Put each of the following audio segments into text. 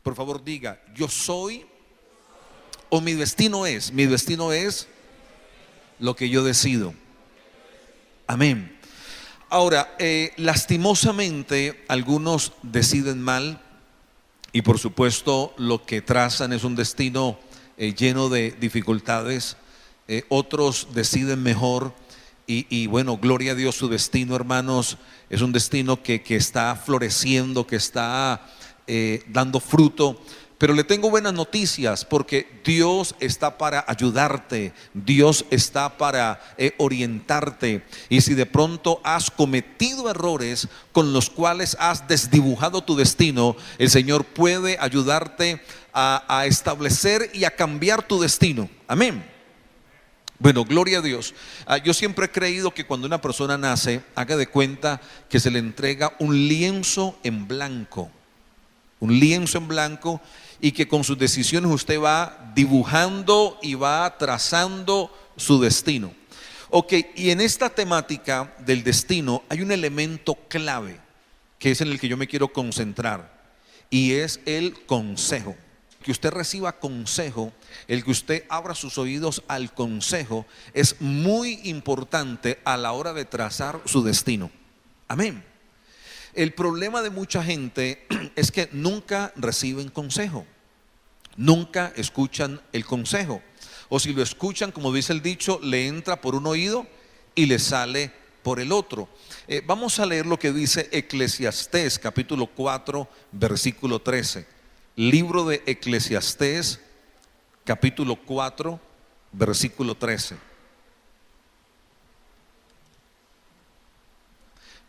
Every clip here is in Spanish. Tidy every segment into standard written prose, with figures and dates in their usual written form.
Por favor diga, yo soy, o mi destino es lo que yo decido. Amén. Ahora, lastimosamente algunos deciden mal y por supuesto lo que trazan es un destino lleno de dificultades. Otros deciden mejor y bueno, gloria a Dios, su destino, hermanos, es un destino que está floreciendo, que está dando fruto. Pero le tengo buenas noticias, porque Dios está para ayudarte, Dios está para orientarte. Y si de pronto has cometido errores con los cuales has desdibujado tu destino, el Señor puede ayudarte a establecer y a cambiar tu destino. Amén. Bueno, gloria a Dios. Yo siempre he creído que cuando una persona nace, haga de cuenta que se le entrega un lienzo en blanco. Un lienzo en blanco, y que con sus decisiones usted va dibujando y va trazando su destino. Ok, y en esta temática del destino hay un elemento clave que es en el que yo me quiero concentrar, y es el consejo. Que usted reciba consejo, el que usted abra sus oídos al consejo, es muy importante a la hora de trazar su destino. Amén. El problema de mucha gente es que nunca reciben consejo, nunca escuchan el consejo, o si lo escuchan, como dice el dicho, le entra por un oído y le sale por el otro. Vamos a leer lo que dice Eclesiastés capítulo 4 versículo 13. Libro de Eclesiastés capítulo 4 versículo 13.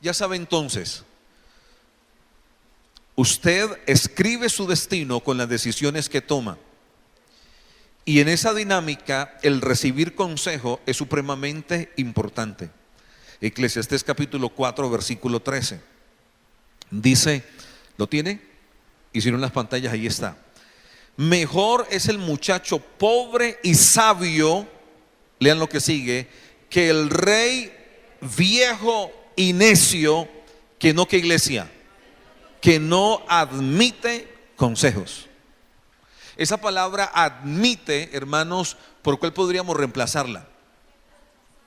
Ya sabe entonces, usted escribe su destino con las decisiones que toma, y en esa dinámica el recibir consejo es supremamente importante. Eclesiastés capítulo 4 versículo 13 dice, ¿lo tiene? Hicieron las pantallas, ahí está. Mejor es el muchacho pobre y sabio, lean lo que sigue, que el rey viejo y necio, que no, que iglesia, que no admite consejos. Esa palabra admite, hermanos, ¿por cuál podríamos reemplazarla?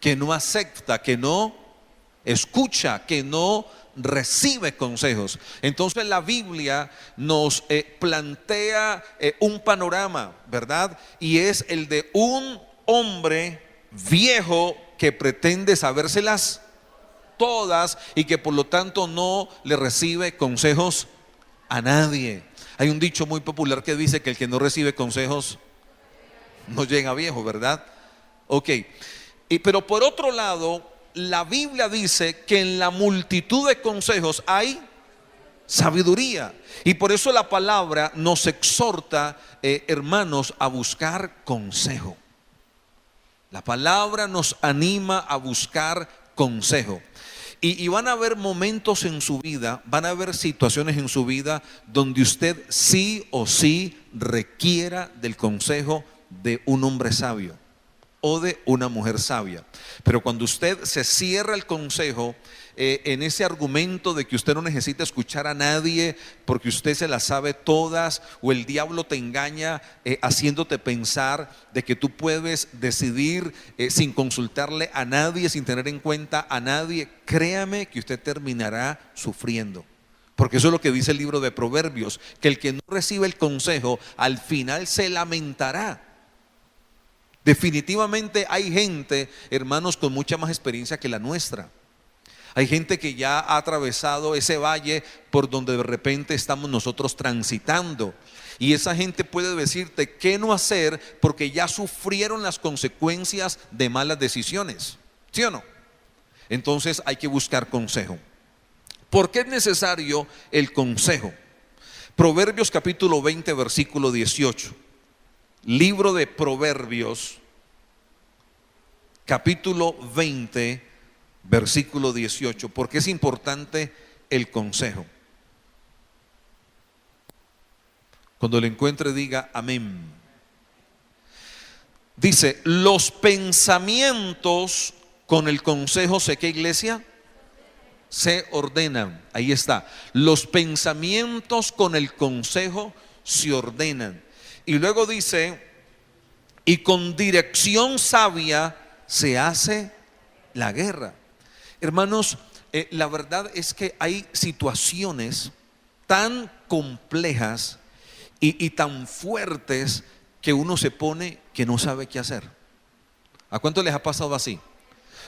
Que no acepta, que no escucha, que no recibe consejos. Entonces la Biblia nos plantea un panorama, ¿verdad? Y es el de un hombre viejo que pretende sabérselas todas y que por lo tanto no le recibe consejos a nadie. Hay un dicho muy popular que dice que el que no recibe consejos no llega viejo, ¿verdad? Ok, pero por otro lado, la Biblia dice que en la multitud de consejos hay sabiduría, y por eso la palabra nos exhorta, hermanos, a buscar consejo. La palabra nos anima a buscar consejo. Y van a haber momentos en su vida, van a haber situaciones en su vida donde usted sí o sí requiera del consejo de un hombre sabio o de una mujer sabia. Pero cuando usted se cierra el consejo en ese argumento de que usted no necesita escuchar a nadie porque usted se las sabe todas, o el diablo te engaña haciéndote pensar de que tú puedes decidir sin consultarle a nadie, sin tener en cuenta a nadie, créame que usted terminará sufriendo. Porque eso es lo que dice el libro de Proverbios, que el que no recibe el consejo al final se lamentará. Definitivamente hay gente, hermanos, con mucha más experiencia que la nuestra. Hay gente que ya ha atravesado ese valle por donde de repente estamos nosotros transitando, y esa gente puede decirte qué no hacer porque ya sufrieron las consecuencias de malas decisiones, ¿sí o no? Entonces hay que buscar consejo. ¿Por qué es necesario el consejo? Proverbios capítulo 20 versículo 18. Libro de Proverbios capítulo 20 versículo 18. Porque es importante el consejo. Cuando lo encuentre diga amén. Dice, los pensamientos con el consejo, ¿sé qué, iglesia? Se ordenan. Ahí está. Los pensamientos con el consejo se ordenan. Y luego dice, y con dirección sabia se hace la guerra. Hermanos, la verdad es que hay situaciones tan complejas y tan fuertes que uno se pone que no sabe qué hacer. ¿A cuánto les ha pasado así?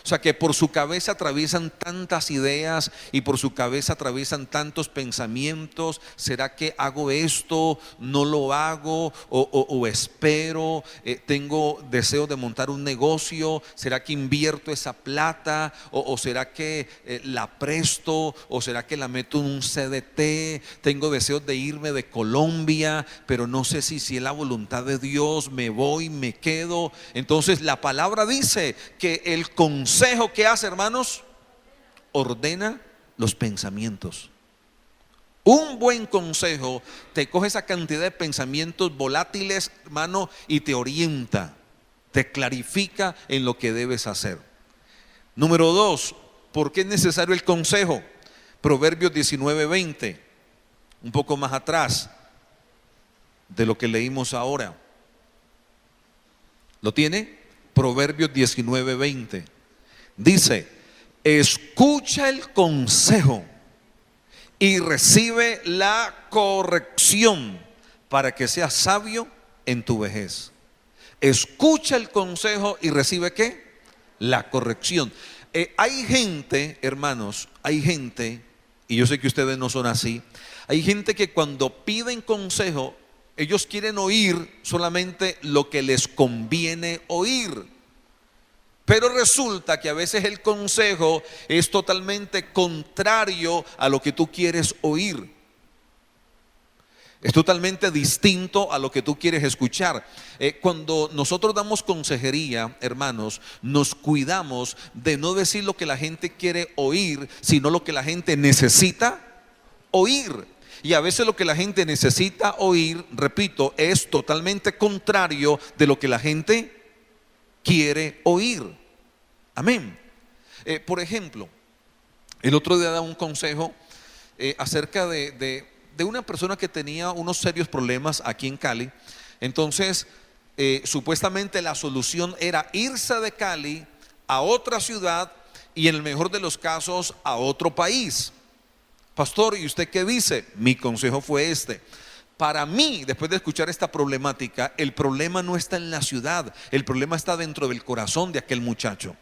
O sea, que por su cabeza atraviesan tantas ideas y por su cabeza atraviesan tantos pensamientos. ¿Será que hago esto? ¿No lo hago? ¿O espero? ¿Tengo deseo de montar un negocio? ¿Será que invierto esa plata? ¿O será que la presto? ¿O será que la meto en un CDT? Tengo deseos de irme de Colombia, pero no sé si es la voluntad de Dios. Me voy, me quedo. Entonces la palabra dice que el consejo que hace, hermanos, ordena los pensamientos. Un buen consejo te coge esa cantidad de pensamientos volátiles, hermano, y te orienta, te clarifica en lo que debes hacer. Número 2, ¿por qué es necesario el consejo? Proverbios 19:20, un poco más atrás de lo que leímos ahora. ¿Lo tiene? Proverbios 19:20. Dice, escucha el consejo y recibe la corrección para que seas sabio en tu vejez. Escucha el consejo y recibe ¿qué? La corrección. Hay gente, hermanos, hay gente, y yo sé que ustedes no son así, hay gente que cuando piden consejo, ellos quieren oír solamente lo que les conviene oír. Pero resulta que a veces el consejo es totalmente contrario a lo que tú quieres oír. Es totalmente distinto a lo que tú quieres escuchar. Cuando nosotros damos consejería, hermanos, nos cuidamos de no decir lo que la gente quiere oír, sino lo que la gente necesita oír. Y a veces lo que la gente necesita oír, repito, es totalmente contrario de lo que la gente quiere oír. Amén. Por ejemplo, el otro día daba un consejo acerca de una persona que tenía unos serios problemas aquí en Cali. Entonces, supuestamente la solución era irse de Cali a otra ciudad y en el mejor de los casos a otro país. Pastor, ¿y usted qué dice? Mi consejo fue este. Para mí, después de escuchar esta problemática, el problema no está en la ciudad, el problema está dentro del corazón de aquel muchacho.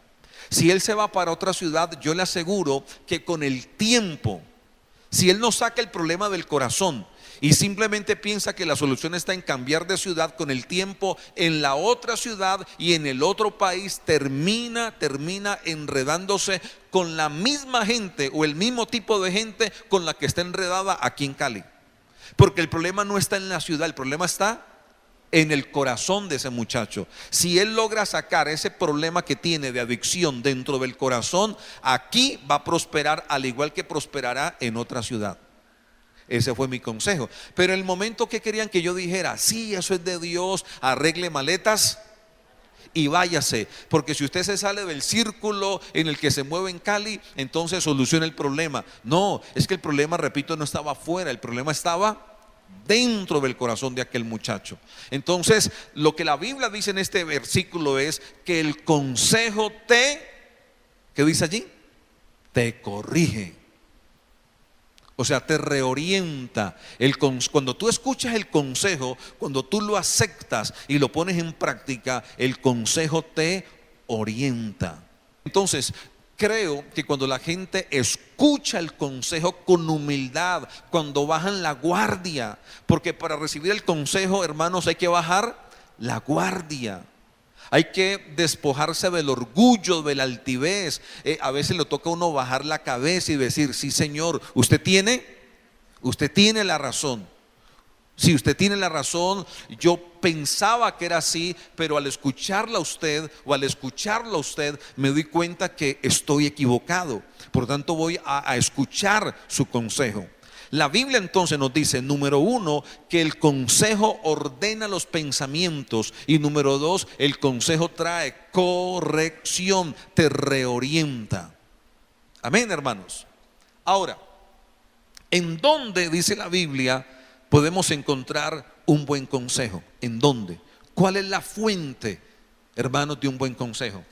Si él se va para otra ciudad, yo le aseguro que con el tiempo, si él no saca el problema del corazón y simplemente piensa que la solución está en cambiar de ciudad, con el tiempo en la otra ciudad y en el otro país termina enredándose con la misma gente o el mismo tipo de gente con la que está enredada aquí en Cali. Porque el problema no está en la ciudad, el problema está en el corazón de ese muchacho. Si él logra sacar ese problema que tiene de adicción dentro del corazón, aquí va a prosperar al igual que prosperará en otra ciudad. Ese fue mi consejo. Pero en el momento que querían que yo dijera, sí, eso es de Dios, arregle maletas y váyase, porque si usted se sale del círculo en el que se mueve en Cali, entonces soluciona el problema. No, es que el problema, repito, no estaba afuera, el problema estaba dentro del corazón de aquel muchacho. Entonces, lo que la Biblia dice en este versículo es que el consejo ¿qué dice allí? Te corrige. O sea, te reorienta. Cuando tú escuchas el consejo, cuando tú lo aceptas y lo pones en práctica, el consejo te orienta. Entonces, creo que cuando la gente escucha el consejo con humildad, cuando bajan la guardia, porque para recibir el consejo, hermanos, hay que bajar la guardia. Hay que despojarse del orgullo, de la altivez. A veces le toca a uno bajar la cabeza y decir, sí, Señor, usted tiene la razón. Si usted tiene la razón, yo pensaba que era así, pero al escucharla a usted o al escucharlo a usted me doy cuenta que estoy equivocado. Por tanto voy a escuchar su consejo. La Biblia entonces nos dice, número 1, que el consejo ordena los pensamientos, y número 2, el consejo trae corrección, te reorienta. Amén, hermanos. Ahora, ¿en dónde dice la Biblia podemos encontrar un buen consejo? ¿En dónde? ¿Cuál es la fuente, hermanos, de un buen consejo?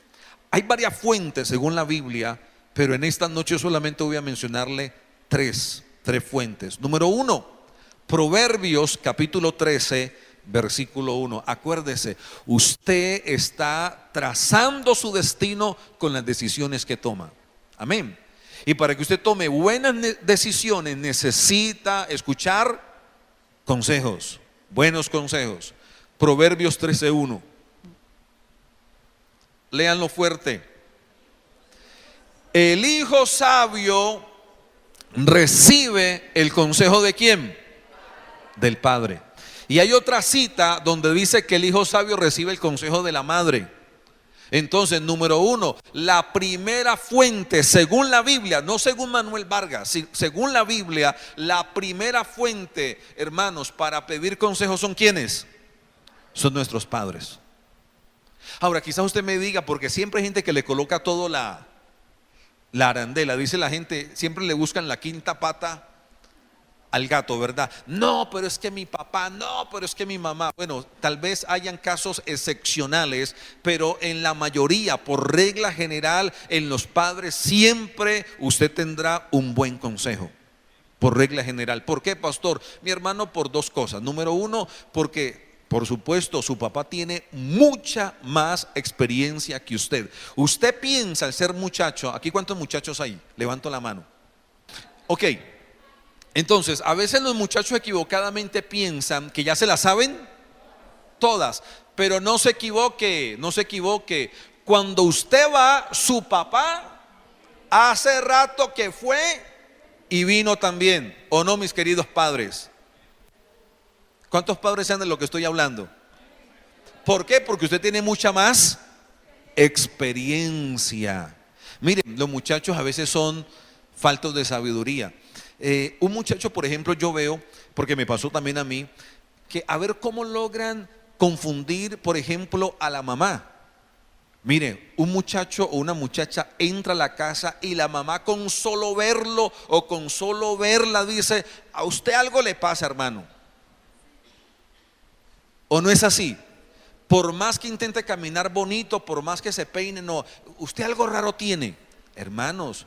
Hay varias fuentes según la Biblia, pero en esta noche solamente voy a mencionarle tres fuentes. Número uno, Proverbios capítulo 13, versículo 1. Acuérdese, usted está trazando su destino con las decisiones que toma. Amén. Y para que usted tome buenas decisiones necesita escuchar consejos, buenos consejos. Proverbios 13:1. Léanlo fuerte. El hijo sabio recibe el consejo ¿de quién? Del padre. Y hay otra cita donde dice que el hijo sabio recibe el consejo de la madre. Entonces, número uno, la primera fuente, según la Biblia, no según Manuel Vargas, según la Biblia, la primera fuente, hermanos, para pedir consejos son ¿quiénes? Son nuestros padres. Ahora, quizás usted me diga, porque siempre hay gente que le coloca todo la arandela, dice la gente, siempre le buscan la quinta pata al gato, ¿verdad? No, pero es que mi papá, no, pero es que mi mamá. Bueno, tal vez hayan casos excepcionales, pero en la mayoría, por regla general, en los padres siempre usted tendrá un buen consejo. Por regla general. ¿Por qué, pastor? Mi hermano, por dos cosas. Número uno, porque por supuesto, su papá tiene mucha más experiencia que usted. Usted piensa al ser muchacho, ¿aquí cuántos muchachos hay? Levanto la mano. Ok, entonces a veces los muchachos equivocadamente piensan que ya se la saben todas, pero no se equivoque, no se equivoque. Cuando usted va, su papá hace rato que fue y vino también, ¿o no, mis queridos padres? ¿Cuántos padres saben de lo que estoy hablando? ¿Por qué? Porque usted tiene mucha más experiencia. Miren, los muchachos a veces son faltos de sabiduría. Un muchacho, por ejemplo, yo veo, porque me pasó también a mí, que a ver cómo logran confundir, por ejemplo, a la mamá. Mire, un muchacho o una muchacha entra a la casa y la mamá con solo verlo o con solo verla dice: a usted algo le pasa, hermano. ¿O no es así? Por más que intente caminar bonito, por más que se peine, no, usted algo raro tiene. Hermanos,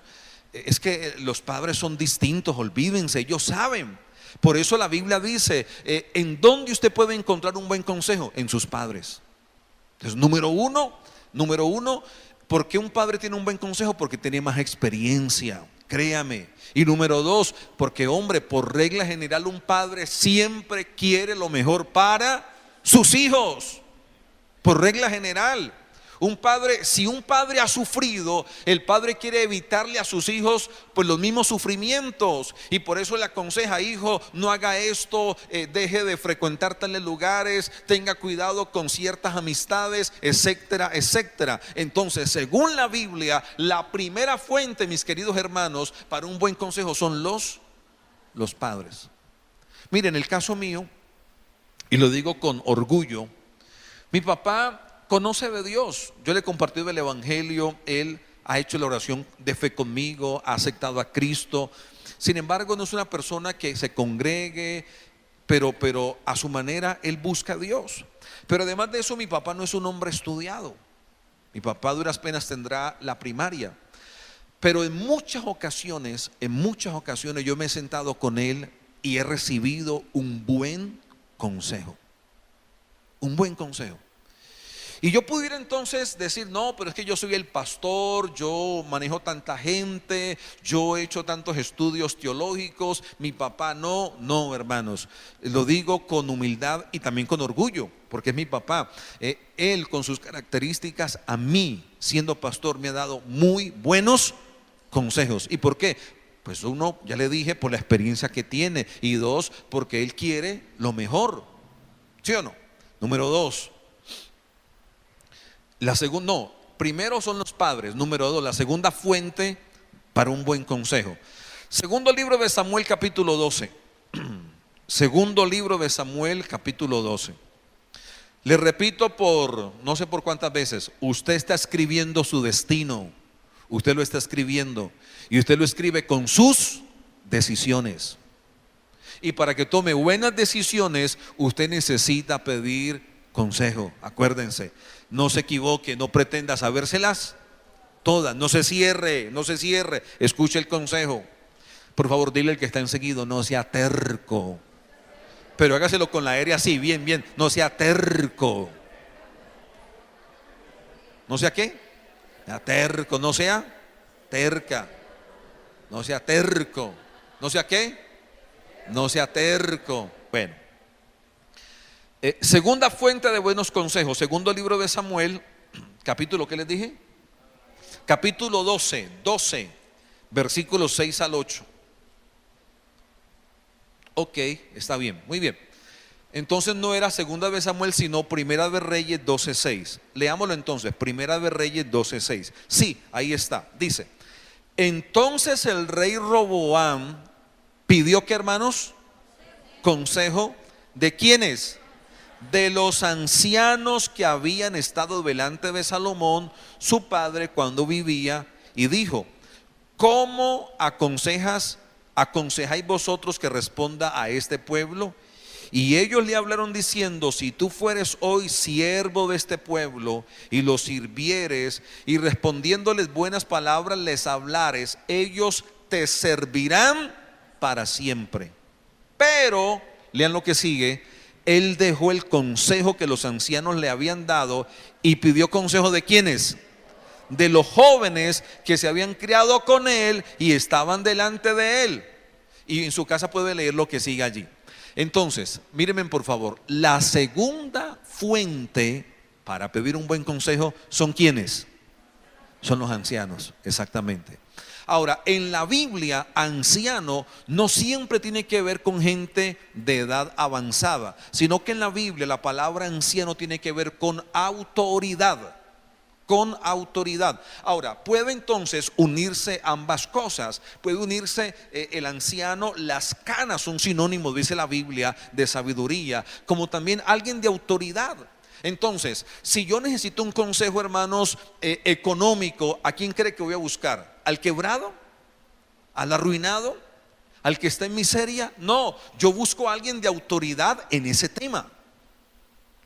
es que los padres son distintos, olvídense, ellos saben. Por eso la Biblia dice, ¿en dónde usted puede encontrar un buen consejo? En sus padres. Entonces, número uno, ¿por qué un padre tiene un buen consejo? Porque tiene más experiencia, créame. Y número dos, porque hombre, por regla general un padre siempre quiere lo mejor para sus hijos, por regla general. Un padre, si un padre ha sufrido, el padre quiere evitarle a sus hijos pues los mismos sufrimientos, y por eso le aconseja: hijo, no haga esto, deje de frecuentar tales lugares, tenga cuidado con ciertas amistades, etcétera, etcétera. Entonces, según la Biblia, la primera fuente, mis queridos hermanos, para un buen consejo son los padres. Miren, el caso mío, y lo digo con orgullo, mi papá conoce de Dios. Yo le he compartido el evangelio, él ha hecho la oración de fe conmigo, ha aceptado a Cristo. Sin embargo, no es una persona que se congregue, pero a su manera él busca a Dios. Pero además de eso, mi papá no es un hombre estudiado. Mi papá a duras penas tendrá la primaria. Pero en muchas ocasiones yo me he sentado con él y he recibido un buen consejo. Un buen consejo. Y yo pudiera entonces decir: no, pero es que yo soy el pastor, yo manejo tanta gente, yo he hecho tantos estudios teológicos, mi papá no. No, hermanos, lo digo con humildad y también con orgullo, porque es mi papá. Él, con sus características, a mí, siendo pastor, me ha dado muy buenos consejos. ¿Y por qué? Pues uno, ya le dije, por la experiencia que tiene, y dos, porque él quiere lo mejor. ¿Sí o no? Número dos, primero son los padres. Número dos, la segunda fuente para un buen consejo. Segundo libro de Samuel, capítulo 12. Segundo libro de Samuel, capítulo 12. Le repito por no sé por cuántas veces: usted está escribiendo su destino. Usted lo está escribiendo, y usted lo escribe con sus decisiones. Y para que tome buenas decisiones, usted necesita pedir consejo. Acuérdense, no se equivoque, no pretenda sabérselas todas, no se cierre, escuche el consejo. Por favor, dile al que está enseguida, no sea terco. Pero hágaselo con la R así, bien, no sea terco. ¿No sea qué? Sea terco, no sea terca. No sea terco. ¿No sea qué? No sea terco. Bueno. Segunda fuente de buenos consejos, segundo libro de Samuel, capítulo, ¿qué les dije? Capítulo 12, versículos 6 al 8. Ok, está bien, muy bien. Entonces no era segunda de Samuel, sino primera de Reyes 12:6. Leámoslo entonces, primera de Reyes 12:6. Sí, ahí está, dice: entonces el rey Roboam pidió, ¿qué, hermanos? Consejo. ¿De quiénes? De los ancianos que habían estado delante de Salomón, su padre, cuando vivía, y dijo: ¿cómo aconsejáis vosotros que responda a este pueblo? Y ellos le hablaron diciendo: si tú fueres hoy siervo de este pueblo y los sirvieres, y respondiéndoles buenas palabras les hablares, ellos te servirán para siempre. Pero, lean lo que sigue: él dejó el consejo que los ancianos le habían dado y pidió consejo ¿de quiénes? De los jóvenes que se habían criado con él y estaban delante de él. Y en su casa puede leer lo que sigue allí. Entonces, mírenme por favor, la segunda fuente para pedir un buen consejo son ¿quiénes? Son los ancianos, exactamente. Ahora, en la Biblia, anciano no siempre tiene que ver con gente de edad avanzada, sino que en la Biblia la palabra anciano tiene que ver con autoridad. Con autoridad. Ahora, puede entonces unirse ambas cosas. Puede unirse el anciano, las canas son sinónimos, dice la Biblia, de sabiduría, como también alguien de autoridad. Entonces, si yo necesito un consejo, hermanos, económico, ¿a quién cree que voy a buscar? ¿Al quebrado? ¿Al arruinado? ¿Al que está en miseria? No, yo busco a alguien de autoridad en ese tema.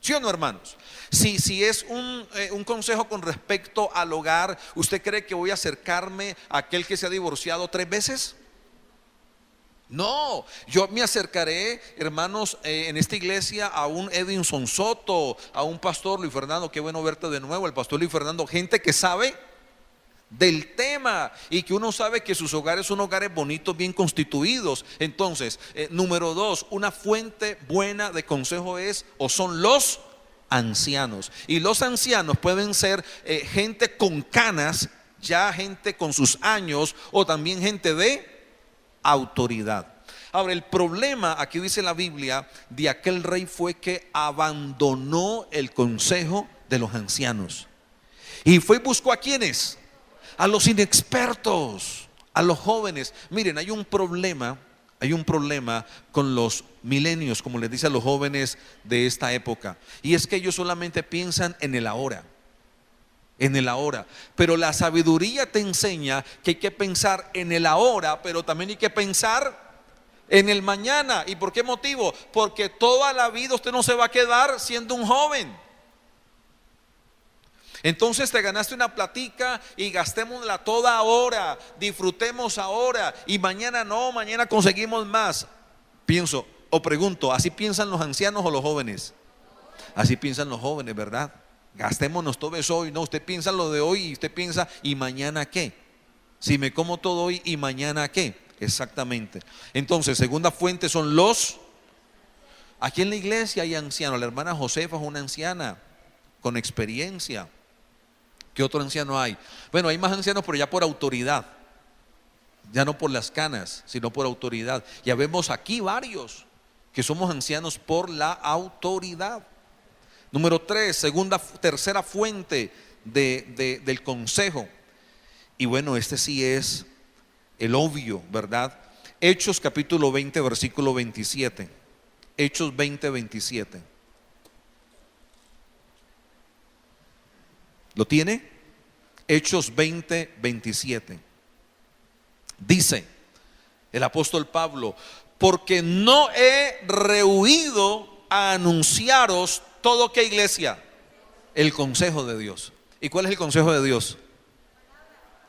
¿Sí o no, hermanos? Si es un consejo con respecto al hogar, ¿usted cree que voy a acercarme a aquel que se ha divorciado 3 veces? No, yo me acercaré, hermanos, en esta iglesia a un Edinson Soto, a un pastor Luis Fernando. Qué bueno verte de nuevo, el pastor Luis Fernando. Gente que sabe del tema y que uno sabe que sus hogares son hogares bonitos, bien constituidos. Entonces, número 2, una fuente buena de consejo es o son los ancianos. Y los ancianos pueden ser gente con canas, ya gente con sus años, o también gente de autoridad. Ahora, el problema, aquí dice la Biblia, de aquel rey fue que abandonó el consejo de los ancianos y fue y buscó ¿a quiénes? A los inexpertos, a los jóvenes. Miren, hay un problema con los milenios, como les dice a los jóvenes de esta época, y es que ellos solamente piensan en el ahora. Pero la sabiduría te enseña que hay que pensar en el ahora, pero también hay que pensar en el mañana. ¿Y por qué motivo? Porque toda la vida usted no se va a quedar siendo un joven. Entonces te ganaste una platica y gastémosla toda ahora, disfrutemos ahora y mañana no, mañana conseguimos más. Pienso o pregunto, ¿así piensan los ancianos o los jóvenes? Así piensan los jóvenes, ¿verdad? Gastémonos todo eso hoy. No, usted piensa lo de hoy y usted piensa ¿y mañana qué? Si me como todo hoy, ¿y mañana qué? Exactamente. Entonces, segunda fuente son los. Aquí en la iglesia hay ancianos. La hermana Josefa es una anciana con experiencia. ¿Qué otro anciano hay? Bueno, hay más ancianos, pero ya por autoridad, ya no por las canas, sino por autoridad. Ya vemos aquí varios que somos ancianos por la autoridad. Número 3, tercera fuente del consejo. Y bueno, este sí es el obvio, ¿verdad? Hechos capítulo 20, versículo 27. Hechos 20, 27. ¿Lo tiene? Hechos 20, 27. Dice el apóstol Pablo: porque no he rehuido a anunciaros todo, ¿qué iglesia? El consejo de Dios. ¿Y cuál es el consejo de Dios?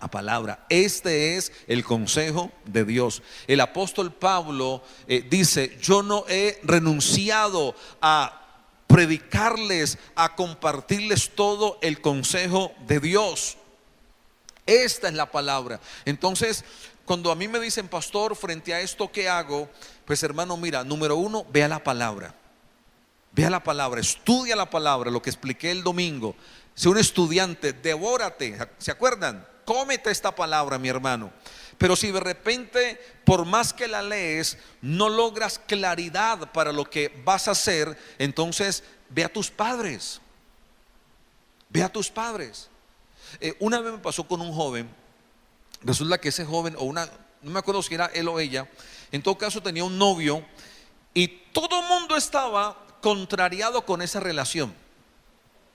La palabra. Este es el consejo de Dios. El apóstol Pablo dice: yo no he renunciado a predicarles, a compartirles todo el consejo de Dios. Esta es la palabra. Entonces, cuando a mí me dicen: pastor, frente a esto, ¿qué hago? Pues hermano, mira, número uno, vea la palabra. Vea la palabra, estudia la palabra, lo que expliqué el domingo. Sé un estudiante, devórate, ¿se acuerdan? Cómete esta palabra, mi hermano. Pero si de repente, por más que la lees, no logras claridad para lo que vas a hacer, entonces ve a tus padres. Ve a tus padres. Una vez me pasó con un joven. Resulta que ese joven, no me acuerdo si era él o ella, en todo caso tenía un novio, y todo el mundo estaba contrariado con esa relación.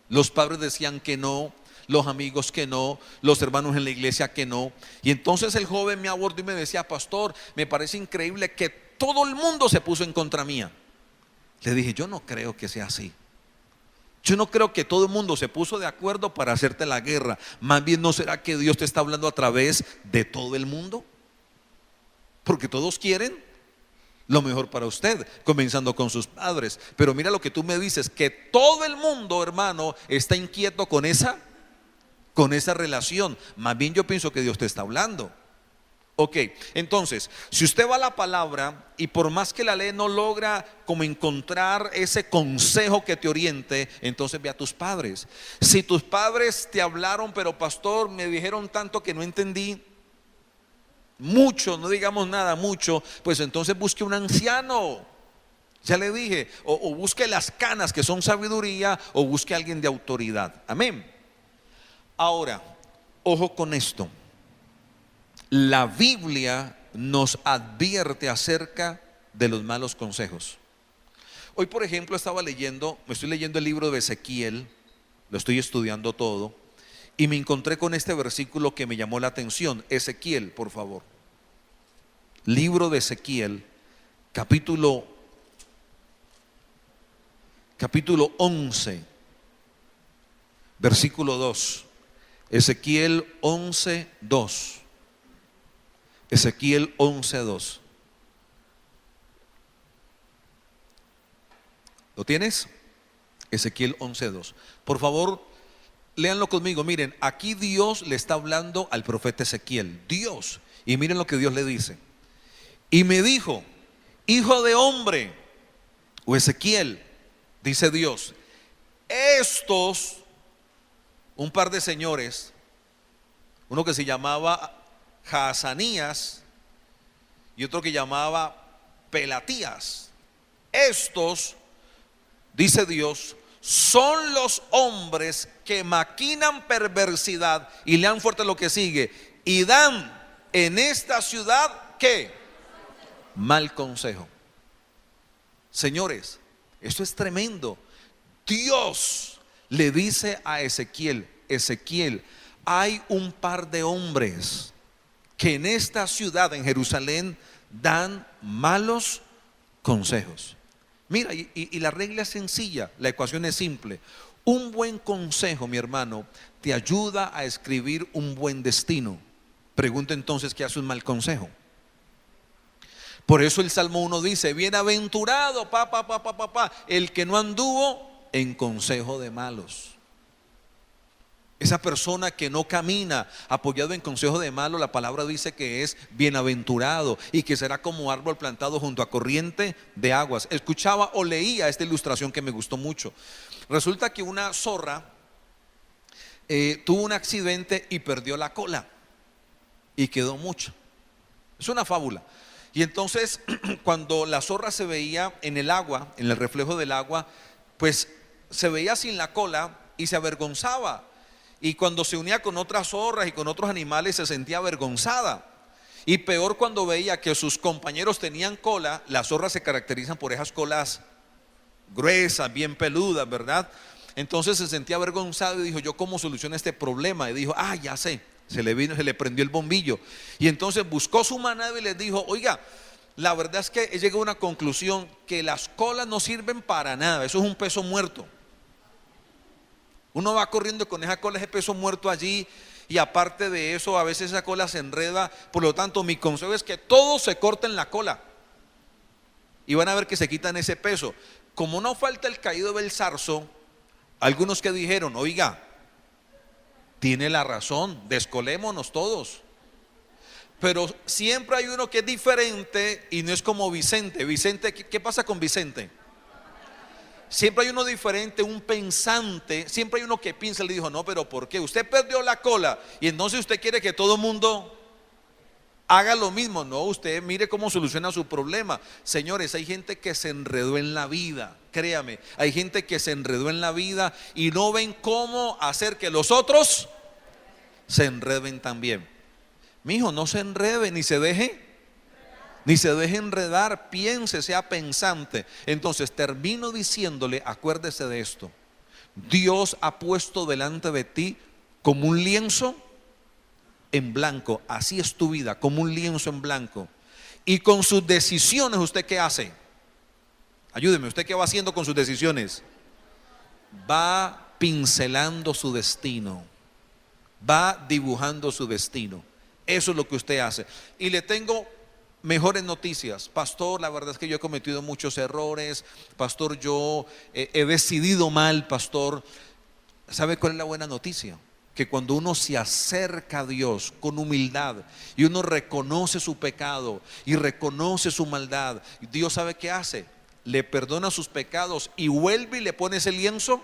Los padres decían que no, los amigos que no, los hermanos en la iglesia que no. Y entonces el joven me abordó y me decía: pastor, me parece increíble que todo el mundo se puso en contra mía. Le dije: yo no creo que sea así. Yo no creo que todo el mundo se puso de acuerdo para hacerte la guerra. Más bien, ¿no será que Dios te está hablando a través de todo el mundo? Porque todos quieren lo mejor para usted, comenzando con sus padres. Pero mira lo que tú me dices, que todo el mundo, hermano, está inquieto con esa relación. Más bien yo pienso que Dios te está hablando. Ok, entonces, si usted va a la palabra y por más que la lee no logra como encontrar ese consejo que te oriente, entonces ve a tus padres. Si tus padres te hablaron, pero pastor, me dijeron tanto que no entendí mucho, no digamos nada, mucho, pues entonces busque un anciano. Ya le dije, o busque las canas que son sabiduría, o busque a alguien de autoridad. Amén. Ahora, ojo con esto. La Biblia nos advierte acerca de los malos consejos. Hoy, por ejemplo, me estoy leyendo el libro de Ezequiel, lo estoy estudiando todo, y me encontré con este versículo que me llamó la atención. Ezequiel, por favor. Libro de Ezequiel, capítulo 11, versículo 2. Ezequiel 11, 2. Ezequiel 11:2. ¿Lo tienes? Ezequiel 11:2. Por favor, léanlo conmigo. Miren, aquí Dios le está hablando al profeta Ezequiel. Dios. Y miren lo que Dios le dice. Y me dijo: hijo de hombre, o Ezequiel, dice Dios, estos, un par de señores, uno que se llamaba Jaazanías y otro que llamaba Pelatías, estos, dice Dios, son los hombres que maquinan perversidad, y lean fuerte lo que sigue, y dan en esta ciudad, ¿qué? Mal consejo. Señores, esto es tremendo. Dios le dice a Ezequiel: Ezequiel, hay un par de hombres que en esta ciudad, en Jerusalén, dan malos consejos. Mira, y la regla es sencilla, la ecuación es simple. Un buen consejo, mi hermano, te ayuda a escribir un buen destino. Pregunta entonces: ¿qué hace un mal consejo? Por eso el Salmo 1 dice: bienaventurado, el que no anduvo en consejo de malos. Esa persona que no camina apoyado en consejo de malos, la palabra dice que es bienaventurado y que será como árbol plantado junto a corriente de aguas. Escuchaba o leía esta ilustración que me gustó mucho. Resulta que una zorra tuvo un accidente y perdió la cola y quedó mucho. Es una fábula. Y entonces cuando la zorra se veía en el agua, en el reflejo del agua, pues se veía sin la cola y se avergonzaba. Y cuando se unía con otras zorras y con otros animales se sentía avergonzada. Y peor cuando veía que sus compañeros tenían cola. Las zorras se caracterizan por esas colas gruesas, bien peludas, ¿verdad? Entonces se sentía avergonzado y dijo: ¿yo cómo soluciono este problema? Y dijo: ya sé. Se le prendió el bombillo. Y entonces buscó su manada y les dijo: oiga, la verdad es que he llegado a una conclusión que las colas no sirven para nada. Eso es un peso muerto. Uno va corriendo con esa cola, ese peso muerto allí, y aparte de eso a veces esa cola se enreda. Por lo tanto, mi consejo es que todos se corten la cola y van a ver que se quitan ese peso. Como no falta el caído del zarzo, algunos que dijeron: oiga, tiene la razón, descolémonos todos. Pero siempre hay uno que es diferente y no es como Vicente. Vicente, ¿qué pasa con Vicente? Siempre hay uno diferente, un pensante. Siempre hay uno que piensa. Le dijo: no, pero ¿por qué? Usted perdió la cola y entonces usted quiere que todo el mundo haga lo mismo. No, usted mire cómo soluciona su problema. Señores, hay gente que se enredó en la vida. Créame, hay gente que se enredó en la vida y no ven cómo hacer que los otros se enreden también. Mi hijo, no se enrede ni se deje enredar, piense, sea pensante. Entonces termino diciéndole: acuérdese de esto. Dios ha puesto delante de ti como un lienzo en blanco. Así es tu vida, como un lienzo en blanco. Y con sus decisiones, ¿usted qué hace? Ayúdeme, ¿usted qué va haciendo con sus decisiones? Va pincelando su destino, va dibujando su destino. Eso es lo que usted hace. Y le tengo mejores noticias. Pastor, la verdad es que yo he cometido muchos errores. Pastor, yo he decidido mal, pastor. ¿Sabe cuál es la buena noticia? Que cuando uno se acerca a Dios con humildad y uno reconoce su pecado y reconoce su maldad, Dios ¿sabe qué hace? Le perdona sus pecados y vuelve y le pone ese lienzo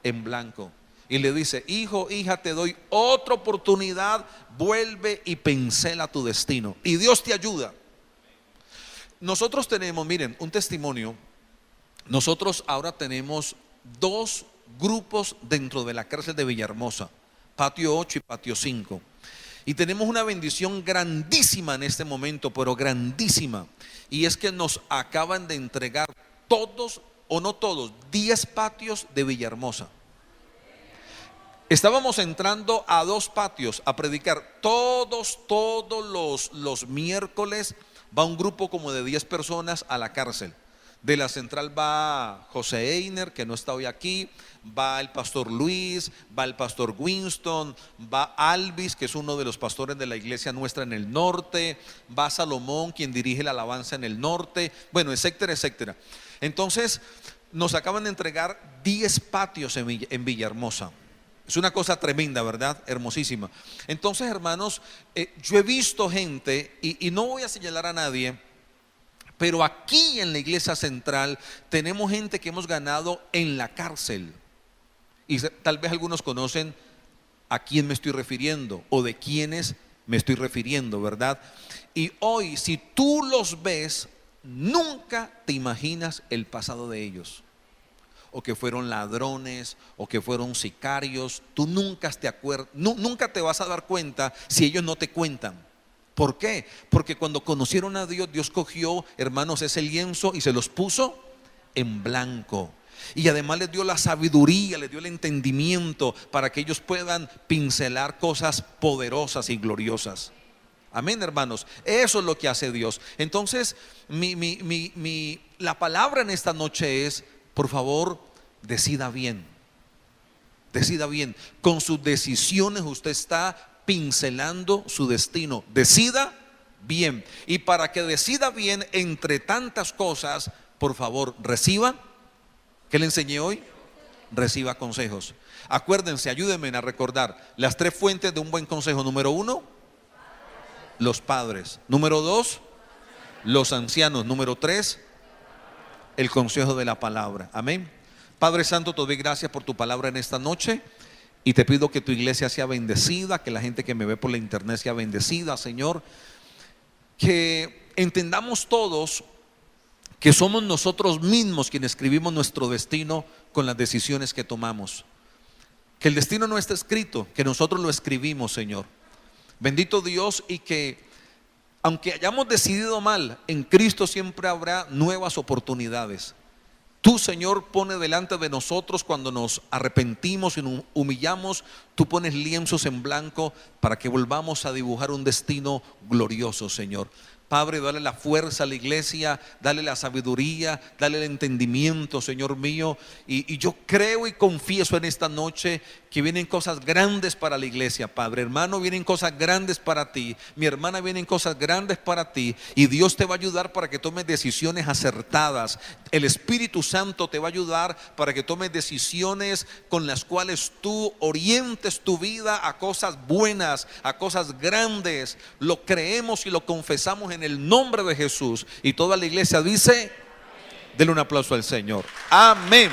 en blanco. Y le dice: hijo, hija, te doy otra oportunidad, vuelve y pincela tu destino. Y Dios te ayuda. Nosotros tenemos, miren, un testimonio. Nosotros ahora tenemos 2 grupos dentro de la cárcel de Villahermosa: patio 8 y patio 5. Y tenemos una bendición grandísima en este momento, pero grandísima. Y es que nos acaban de entregar todos, o no todos, 10 patios de Villahermosa. Estábamos entrando a 2 patios a predicar. Todos los miércoles va un grupo como de 10 personas a la cárcel. De la central va José Einer, que no está hoy aquí, va el pastor Luis, va el pastor Winston, va Alvis, que es uno de los pastores de la iglesia nuestra en el norte, va Salomón, quien dirige la alabanza en el norte, bueno, etcétera, etcétera. Entonces nos acaban de entregar 10 patios en Villahermosa. Es una cosa tremenda, ¿verdad? Hermosísima. Entonces, hermanos, yo he visto gente, y no voy a señalar a nadie, pero aquí en la iglesia central tenemos gente que hemos ganado en la cárcel. Y tal vez algunos conocen a quién me estoy refiriendo o de quiénes me estoy refiriendo, ¿verdad? Y hoy, si tú los ves, nunca te imaginas el pasado de ellos. O que fueron ladrones, o que fueron sicarios. Tú nunca nunca te vas a dar cuenta si ellos no te cuentan. ¿Por qué? Porque cuando conocieron a Dios, Dios cogió, hermanos, ese lienzo y se los puso en blanco. Y además les dio la sabiduría, les dio el entendimiento para que ellos puedan pincelar cosas poderosas y gloriosas. Amén, hermanos. Eso es lo que hace Dios. Entonces, la palabra en esta noche es: por favor, decida bien. Decida bien. Con sus decisiones usted está pincelando su destino. Decida bien. Y para que decida bien, entre tantas cosas, por favor, reciba. ¿Qué le enseñé hoy? Reciba consejos. Acuérdense, ayúdenme a recordar las 3 fuentes de un buen consejo. Número 1, los padres. Número 2, los ancianos. Número 3, el consejo de la palabra. Amén. Padre Santo, te doy gracias por tu palabra en esta noche. Y te pido que tu iglesia sea bendecida, que la gente que me ve por la internet sea bendecida, Señor. Que entendamos todos que somos nosotros mismos quienes escribimos nuestro destino con las decisiones que tomamos. Que el destino no está escrito, que nosotros lo escribimos, Señor. Bendito Dios, y que aunque hayamos decidido mal, en Cristo siempre habrá nuevas oportunidades. Tú, Señor, pones delante de nosotros cuando nos arrepentimos y nos humillamos. Tú pones lienzos en blanco para que volvamos a dibujar un destino glorioso, Señor. Padre, dale la fuerza a la iglesia, dale la sabiduría, dale el entendimiento, Señor mío. Y yo creo y confieso en esta noche que vienen cosas grandes para la iglesia, Padre. Hermano, vienen cosas grandes para ti. Mi hermana, vienen cosas grandes para ti. Y Dios te va a ayudar para que tomes decisiones acertadas. El Espíritu Santo te va a ayudar para que tomes decisiones con las cuales tú orientes tu vida a cosas buenas, a cosas grandes. Lo creemos y lo confesamos en el nombre de Jesús. Y toda la iglesia dice, denle un aplauso al Señor. Amén.